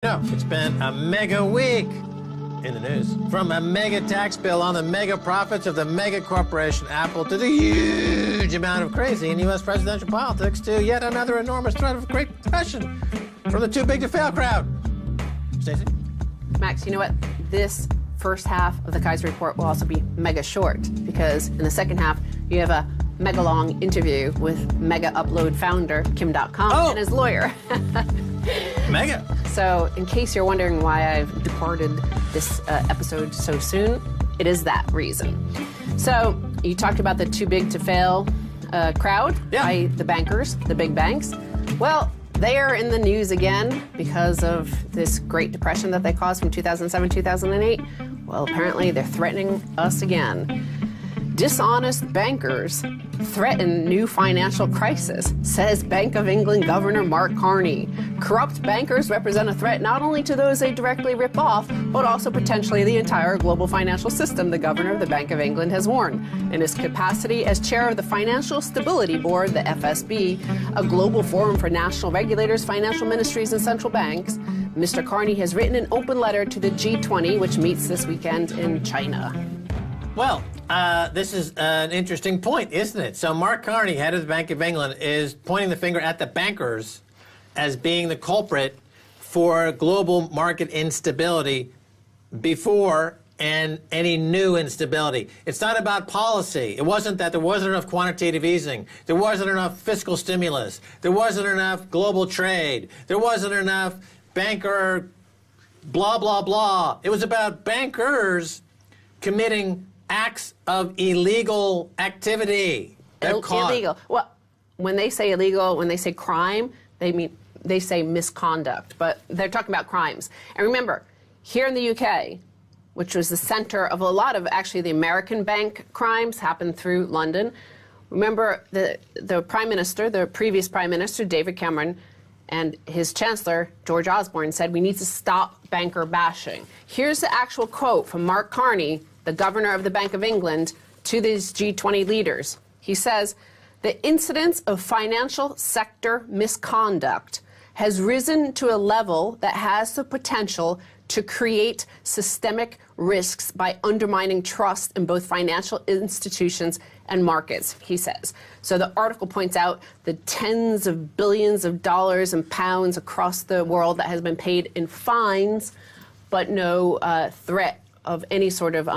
No, it's been a mega week in the news. From a mega tax bill on the mega profits of the mega corporation Apple to the huge amount of crazy in U.S. presidential politics to yet another enormous threat of Great Depression from the too big to fail crowd. Stacey? Max, you know what? This first half of the Kaiser Report will also be mega short because in the second half you have a mega long interview with Mega Upload founder Kim Dotcom and his lawyer. Mega. So in case you're wondering why I've departed this episode so soon, it is that reason. So you talked about the too big to fail crowd by the bankers, the big banks. Well, they are in the news again because of this Great Depression that they caused from 2007, 2008. Well, apparently they're threatening us again. Dishonest bankers threaten new financial crisis, says Bank of England Governor Mark Carney. Corrupt bankers represent a threat not only to those they directly rip off, but also potentially the entire global financial system, the governor of the Bank of England has warned. In his capacity as chair of the Financial Stability Board, the FSB, a global forum for national regulators, financial ministries, and central banks, Mr. Carney has written an open letter to the G20, which meets this weekend in China. Well, this is an interesting point, isn't it? So Mark Carney, head of the Bank of England, is pointing the finger at the bankers as being the culprit for global market instability before and any new instability. It's not about policy. It wasn't that there wasn't enough quantitative easing. There wasn't enough fiscal stimulus. There wasn't enough global trade. There wasn't enough banker blah, blah, blah. It was about bankers committing acts of illegal activity. Illegal. Well, when they say illegal, when they say crime, they say misconduct, but they're talking about crimes. And remember, here in the UK, which was the center of a lot of actually the American bank crimes happened through London. Remember the Prime Minister, the previous Prime Minister, David Cameron, and his Chancellor, George Osborne, said we need to stop banker bashing. Here's the actual quote from Mark Carney, the governor of the Bank of England, to these G20 leaders. He says, the incidence of financial sector misconduct has risen to a level that has the potential to create systemic risks by undermining trust in both financial institutions and markets, he says. So the article points out the tens of billions of dollars and pounds across the world that has been paid in fines, but no threat of any sort of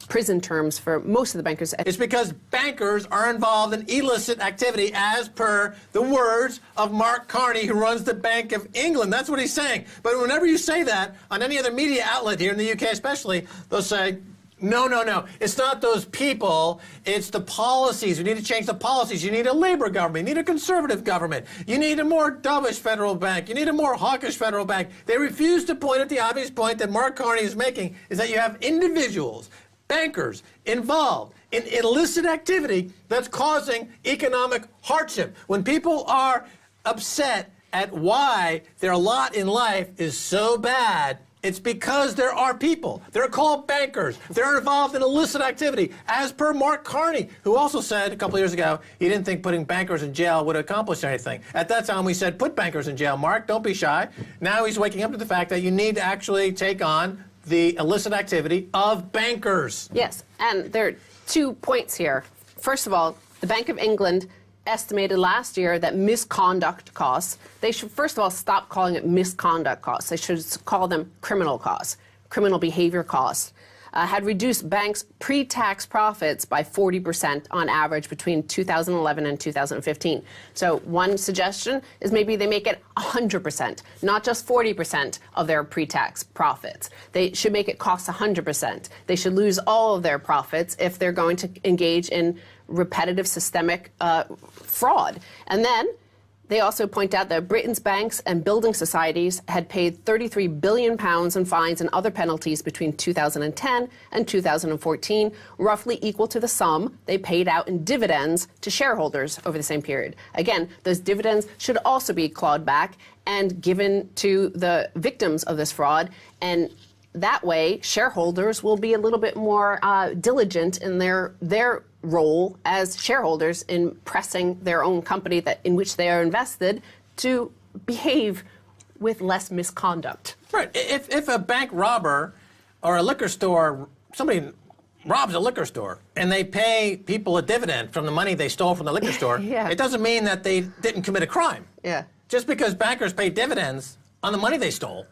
prison terms for most of the bankers. It's because bankers are involved in illicit activity as per the words of Mark Carney, who runs the Bank of England. That's what he's saying. But whenever you say that on any other media outlet here in the UK especially, they'll say, no, no, no. It's not those people. It's the policies. We need to change the policies. You need a Labour government. You need a Conservative government. You need a more dovish federal bank. You need a more hawkish federal bank. They refuse to point at the obvious point that Mark Carney is making, is that you have individuals, bankers, involved in illicit activity that's causing economic hardship. When people are upset at why their lot in life is so bad, it's because there are people. They're called bankers. They're involved in illicit activity, as per Mark Carney, who also said a couple of years ago he didn't think putting bankers in jail would accomplish anything. At that time, we said, put bankers in jail, Mark. Don't be shy. Now he's waking up to the fact that you need to actually take on the illicit activity of bankers. Yes, and there are 2 points here. First of all, the Bank of England estimated last year that misconduct costs, they should first of all stop calling it misconduct costs. They should call them criminal costs, criminal behavior costs, had reduced banks' pre-tax profits by 40% on average between 2011 and 2015. So one suggestion is maybe they make it 100%, not just 40% of their pre-tax profits. They should make it cost 100%. They should lose all of their profits if they're going to engage in repetitive systemic fraud. And then they also point out that Britain's banks and building societies had paid £33 billion in fines and other penalties between 2010 and 2014, roughly equal to the sum they paid out in dividends to shareholders over the same period. Again, those dividends should also be clawed back and given to the victims of this fraud, and that way shareholders will be a little bit more diligent in their role as shareholders in pressing their own company in which they are invested to behave with less misconduct. Right. If a bank robber or a liquor store, somebody robs a liquor store and they pay people a dividend from the money they stole from the liquor store, Yeah. it doesn't mean that they didn't commit a crime. Yeah. Just because bankers pay dividends on the money they stole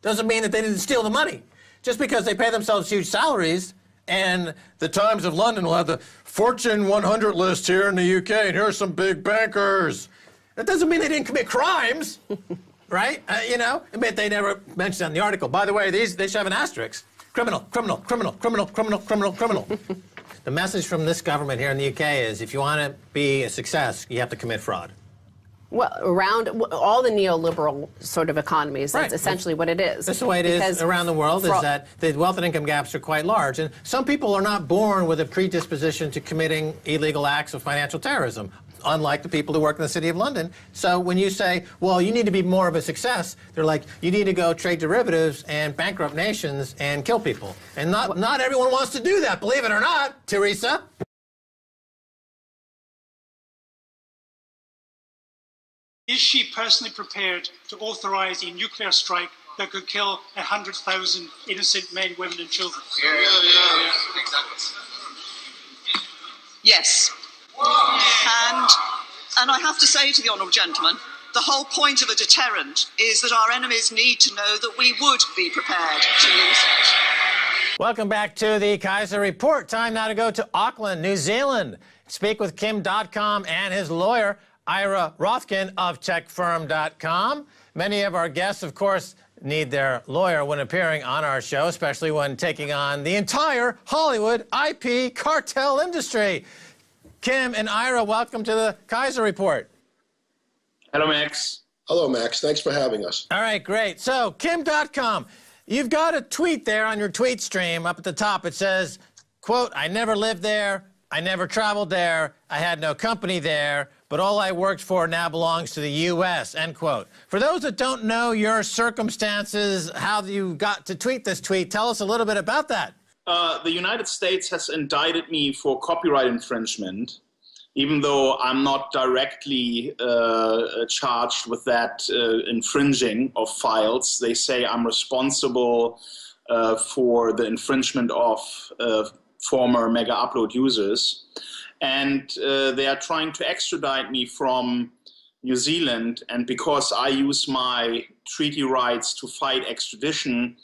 doesn't mean that they didn't steal the money. Just because they pay themselves huge salaries and the Times of London will have the Fortune 100 list here in the UK and here are some big bankers. That doesn't mean they didn't commit crimes, right? You know, but they never mentioned that in the article. By the way, they should have an asterisk. Criminal, criminal, criminal, criminal, criminal, criminal, criminal. The message from this government here in the UK is if you want to be a success, you have to commit fraud. Well, around all the neoliberal sort of economies, that's Right. essentially what it is. That's the way it is around the world, is that the wealth and income gaps are quite large. And some people are not born with a predisposition to committing illegal acts of financial terrorism, unlike the people who work in the City of London. So when you say, well, you need to be more of a success, they're like, you need to go trade derivatives and bankrupt nations and kill people. And not everyone wants to do that, believe it or not, Teresa. Is she personally prepared to authorize a nuclear strike that could kill 100,000 innocent men, women and children? Yes. And I have to say to the honourable gentleman, the whole point of a deterrent is that our enemies need to know that we would be prepared to use it. Welcome back to the Kaiser Report. Time now to go to Auckland, New Zealand. Speak with Kim Dotcom and his lawyer, Ira Rothkin of TechFirm.com. Many of our guests, of course, need their lawyer when appearing on our show, especially when taking on the entire Hollywood IP cartel industry. Kim and Ira, welcome to the Kaiser Report. Hello, Max. Hello, Max. Thanks for having us. All right, great. So, Kim.com, you've got a tweet there on your tweet stream up at the top. It says, quote, I never lived there. I never traveled there. I had no company there. But all I worked for now belongs to the U.S., end quote. For those that don't know your circumstances, how you got to tweet this tweet, tell us a little bit about that. The United States has indicted me for copyright infringement, even though I'm not directly charged with that infringing of files. They say I'm responsible for the infringement of former Mega Upload users. And they are trying to extradite me from New Zealand. And because I use my treaty rights to fight extradition,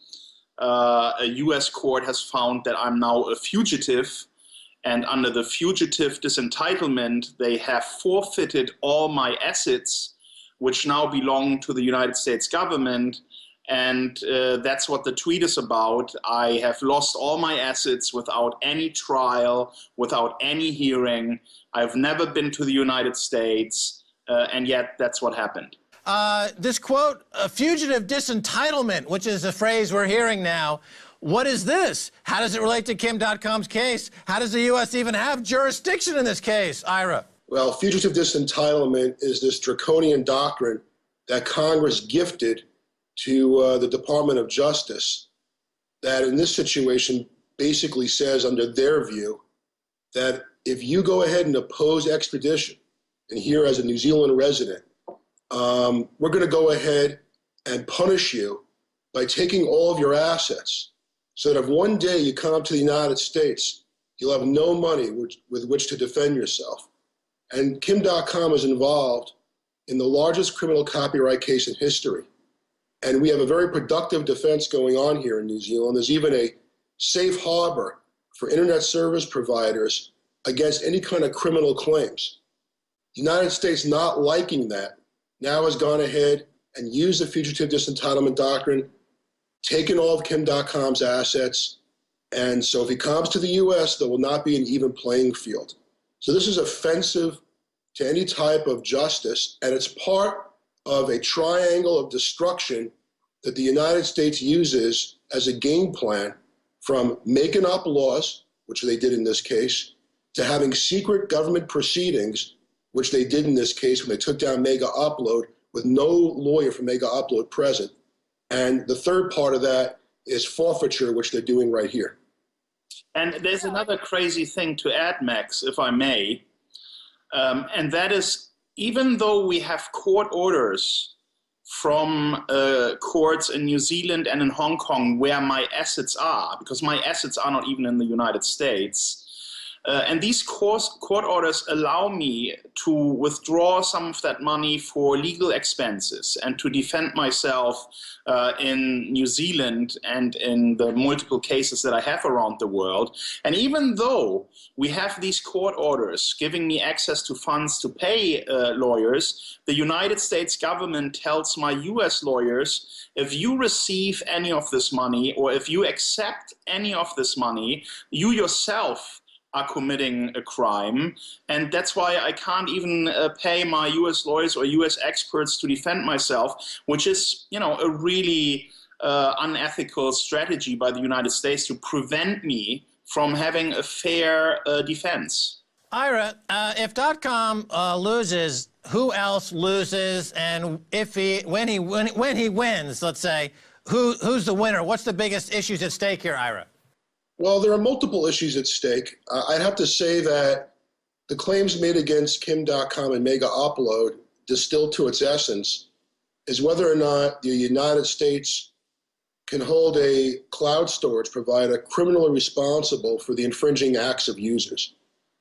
a U.S. court has found that I'm now a fugitive. And under the fugitive disentitlement, they have forfeited all my assets, which now belong to the United States government. And that's what the tweet is about. I have lost all my assets without any trial, without any hearing. I've never been to the United States, and yet that's what happened. This quote, a fugitive disentitlement, which is a phrase we're hearing now. What is this? How does it relate to Kim.com's case? How does the U.S. even have jurisdiction in this case, Ira? Well, fugitive disentitlement is this draconian doctrine that Congress gifted to the Department of Justice that in this situation basically says, under their view, that if you go ahead and oppose extradition, and here as a New Zealand resident, we're going to go ahead and punish you by taking all of your assets so that if one day you come to the United States, you'll have no money with which to defend yourself. And Kim.com is involved in the largest criminal copyright case in history. And we have a very productive defense going on here in New Zealand. There's even a safe harbor for internet service providers against any kind of criminal claims. The United States, not liking that, now has gone ahead and used the fugitive disentitlement doctrine, taken all of Kim.com's assets, and so if he comes to the U.S., there will not be an even playing field. So this is offensive to any type of justice, and it's part of a triangle of destruction that the United States uses as a game plan, from making up laws, which they did in this case, to having secret government proceedings, which they did in this case when they took down Mega Upload with no lawyer for Mega Upload present. And the third part of that is forfeiture, which they're doing right here. And there's another crazy thing to add, Max, if I may, and that is, even though we have court orders from courts in New Zealand and in Hong Kong where my assets are, because my assets are not even in the United States. And these court orders allow me to withdraw some of that money for legal expenses and to defend myself in New Zealand and in the multiple cases that I have around the world. And even though we have these court orders giving me access to funds to pay lawyers, the United States government tells my US lawyers, if you receive any of this money or if you accept any of this money, you yourself are committing a crime, and that's why I can't even pay my US lawyers or US experts to defend myself, which is, you know, a really unethical strategy by the United States to prevent me from having a fair defense. Ira, if .com loses, who else loses? And if when he wins, let's say, who's the winner? What's the biggest issues at stake here, Ira? Well, there are multiple issues at stake. I'd have to say that the claims made against Kim.com and Mega Upload, distilled to its essence, is whether or not the United States can hold a cloud storage provider criminally responsible for the infringing acts of users.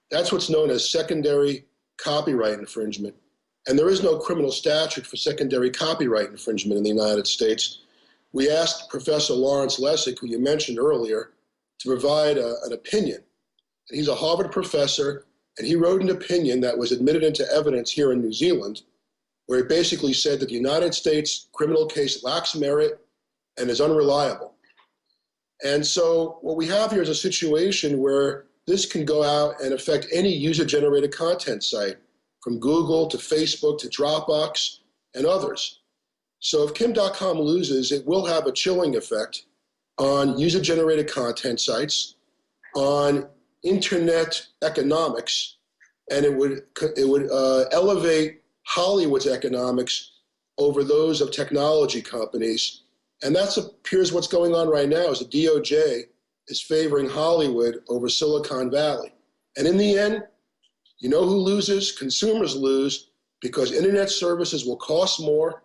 That's what's known as secondary copyright infringement. And there is no criminal statute for secondary copyright infringement in the United States. We asked Professor Lawrence Lessig, who you mentioned earlier, to provide an opinion. And he's a Harvard professor, and he wrote an opinion that was admitted into evidence here in New Zealand, where he basically said that the United States criminal case lacks merit and is unreliable. And so what we have here is a situation where this can go out and affect any user-generated content site, from Google to Facebook to Dropbox and others. So if Kim.com loses, it will have a chilling effect on user-generated content sites, on internet economics, and it would elevate Hollywood's economics over those of technology companies. And that appears what's going on right now is the DOJ is favoring Hollywood over Silicon Valley. And in the end, you know who loses? Consumers lose, because internet services will cost more,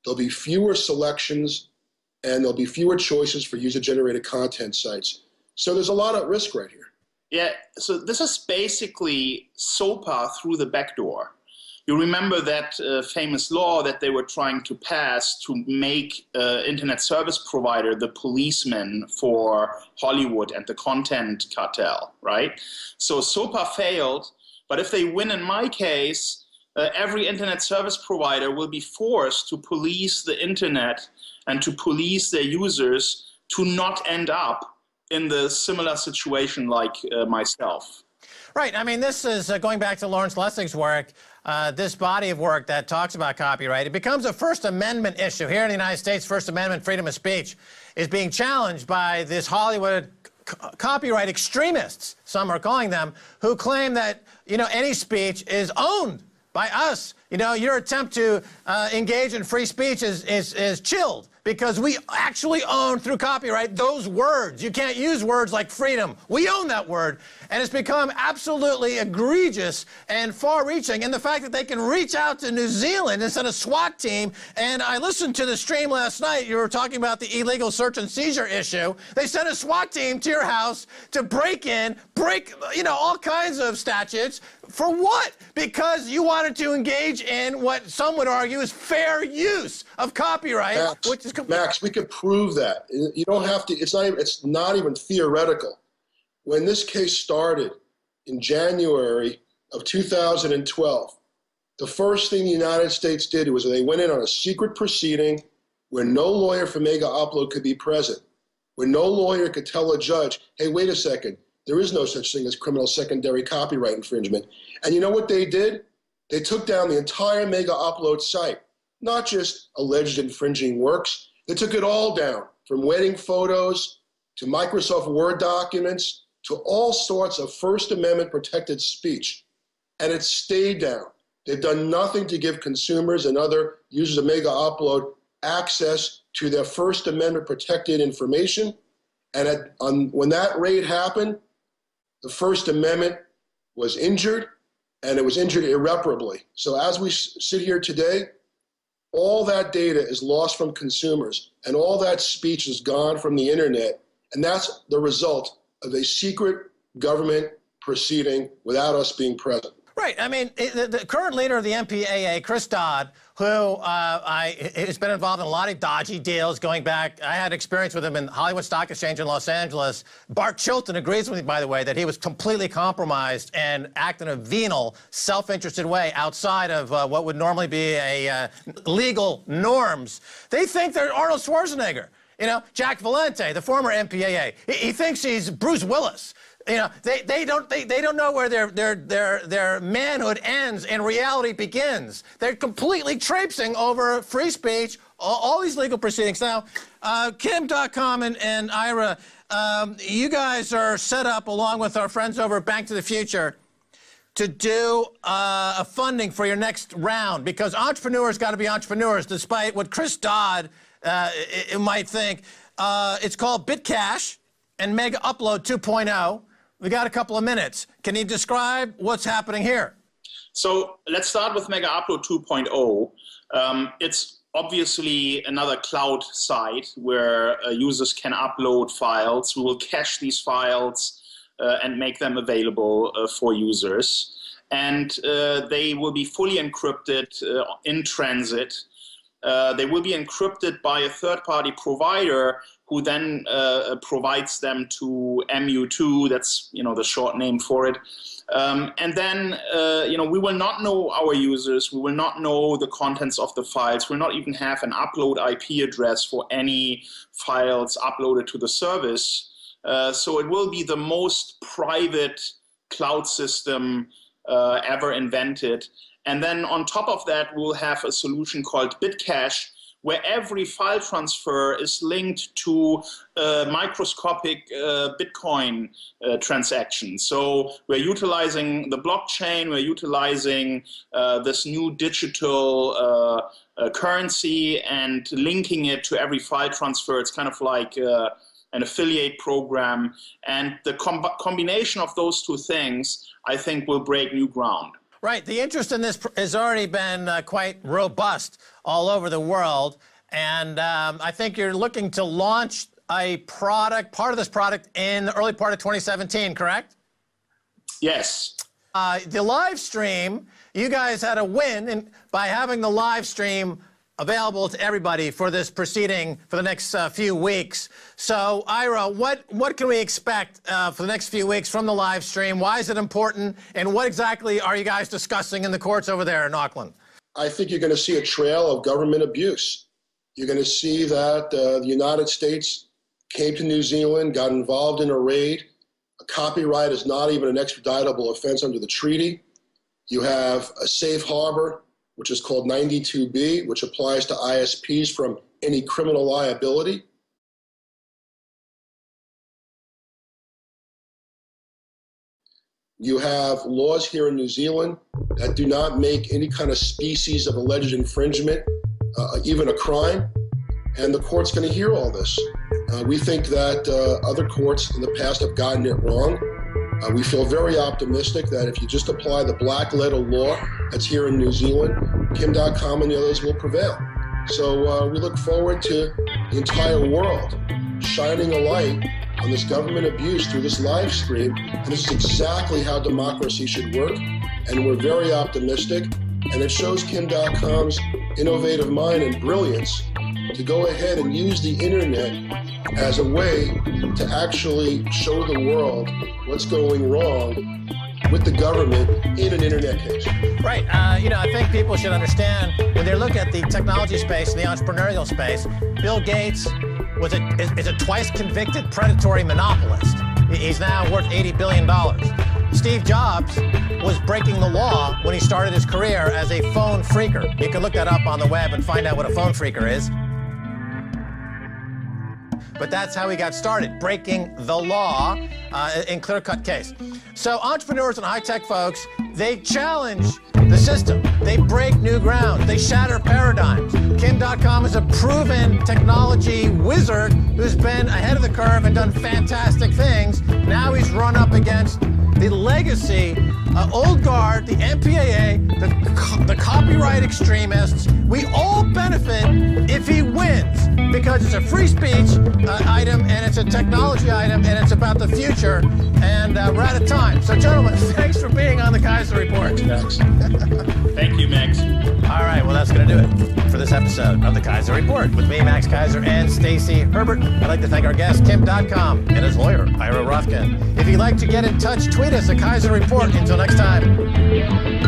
there'll be fewer selections, and there'll be fewer choices for user-generated content sites. So there's a lot at risk right here. Yeah, so this is basically SOPA through the back door. You remember that famous law that they were trying to pass to make internet service provider the policeman for Hollywood and the content cartel, right? So SOPA failed, but if they win in my case, every internet service provider will be forced to police the internet and to police their users to not end up in the similar situation like myself. Right. I mean, this is going back to Lawrence Lessig's work, this body of work that talks about copyright. It becomes a First Amendment issue. Here in the United States, First Amendment freedom of speech is being challenged by this Hollywood copyright extremists, some are calling them, who claim that, you know, any speech is owned by us. You know, your attempt to engage in free speech is chilled because we actually own, through copyright, those words. You can't use words like freedom. We own that word. And it's become absolutely egregious and far-reaching. And the fact that they can reach out to New Zealand and send a SWAT team. And I listened to the stream last night. You were talking about the illegal search and seizure issue. They sent a SWAT team to your house to break, you know, all kinds of statutes. For what? Because you wanted to engage in what some would argue is fair use of copyright, which is Max, we could prove that. You don't have to. It's not even theoretical. When this case started in January of 2012, the first thing the United States did was they went in on a secret proceeding where no lawyer for Mega Upload could be present, where no lawyer could tell a judge, hey, wait a second, there is no such thing as criminal secondary copyright infringement. And you know what they did? They took down the entire Mega Upload site, not just alleged infringing works. They took it all down, from wedding photos to Microsoft Word documents to all sorts of First Amendment protected speech. And it stayed down. They've done nothing to give consumers and other users of Mega Upload access to their First Amendment protected information. And when that raid happened, the First Amendment was injured, and it was injured irreparably. So as we sit here today, all that data is lost from consumers, and all that speech is gone from the internet, and that's the result of a secret government proceeding without us being present. Right. I mean, the current leader of the MPAA, Chris Dodd, who has been involved in a lot of dodgy deals going back. I had experience with him in Hollywood Stock Exchange in Los Angeles. Bart Chilton agrees with me, by the way, that he was completely compromised and acted in a venal, self-interested way outside of what would normally be a legal norms. They think they're Arnold Schwarzenegger. You know, Jack Valente, the former MPAA, he thinks he's Bruce Willis. You know, they don't know where their manhood ends and reality begins. They're completely traipsing over free speech, all these legal proceedings. Now, Kim.com and Ira, you guys are set up along with our friends over at Bank to the Future to do a funding for your next round, because entrepreneurs got to be entrepreneurs, despite what Chris Dodd might think. It's called BitCash and Mega Upload 2.0. We got a couple of minutes. Can you describe what's happening here? So let's start with Mega Upload 2.0. It's obviously another cloud site where users can upload files. We will cache these files and make them available for users. And they will be fully encrypted in transit. They will be encrypted by a third-party provider who then provides them to MU2, that's, you know, the short name for it. And then, you know, we will not know our users, we will not know the contents of the files, we'll not even have an upload IP address for any files uploaded to the service. So it will be the most private cloud system ever invented. And then on top of that, we'll have a solution called BitCash, where every file transfer is linked to a microscopic Bitcoin transaction. So we're utilizing the blockchain, we're utilizing this new digital currency and linking it to every file transfer. It's kind of like an affiliate program. And the combination of those two things, I think, will break new ground. Right. The interest in this has already been quite robust all over the world. And I think you're looking to launch a product, part of this product, in the early part of 2017, correct? Yes. The live stream, you guys had a win by having the live stream available to everybody for this proceeding for the next few weeks. So, Ira, what can we expect for the next few weeks from the live stream? Why is it important? And what exactly are you guys discussing in the courts over there in Auckland? I think you're going to see a trail of government abuse. You're going to see that the United States came to New Zealand, got involved in a raid. A copyright is not even an extraditable offense under the treaty. You have a safe harbor, which is called 92B, which applies to ISPs from any criminal liability. You have laws here in New Zealand that do not make any kind of species of alleged infringement even a crime, and the court's going to hear all this. We think that other courts in the past have gotten it wrong. We feel very optimistic that if you just apply the black letter law that's here in New Zealand, Kim.com and the others will prevail. So we look forward to the entire world shining a light on this government abuse through this live stream. And this is exactly how democracy should work. And we're very optimistic. And it shows Kim.com's innovative mind and brilliance to go ahead and use the internet as a way to actually show the world what's going wrong with the government in an internet case. Right. You know, I think people should understand when they look at the technology space and the entrepreneurial space, Bill Gates is a twice convicted predatory monopolist. He's now worth $80 billion. Steve Jobs was breaking the law when he started his career as a phone phreaker. You can look that up on the web and find out what a phone phreaker is. But that's how he got started, breaking the law in clear-cut case. So entrepreneurs and high-tech folks, they challenge the system. They break new ground. They shatter paradigms. Kim.com is a proven technology wizard who's been ahead of the curve and done fantastic things. Now he's run up against the legacy, old guard, the MPAA, the copyright extremists. We all benefit if he wins because it's a free speech item and it's a technology item and it's about the future. And we're out of time. So, gentlemen, thanks for being on the Keiser Report. Thank you, Max. All right, well, that's going to do it for this episode of the Keiser Report with me, Max Keiser, and Stacey Herbert. I'd like to thank our guest, Kim Dotcom, and his lawyer, Ira Rothkin. If you'd like to get in touch, tweet us at Keiser Report. Until next time.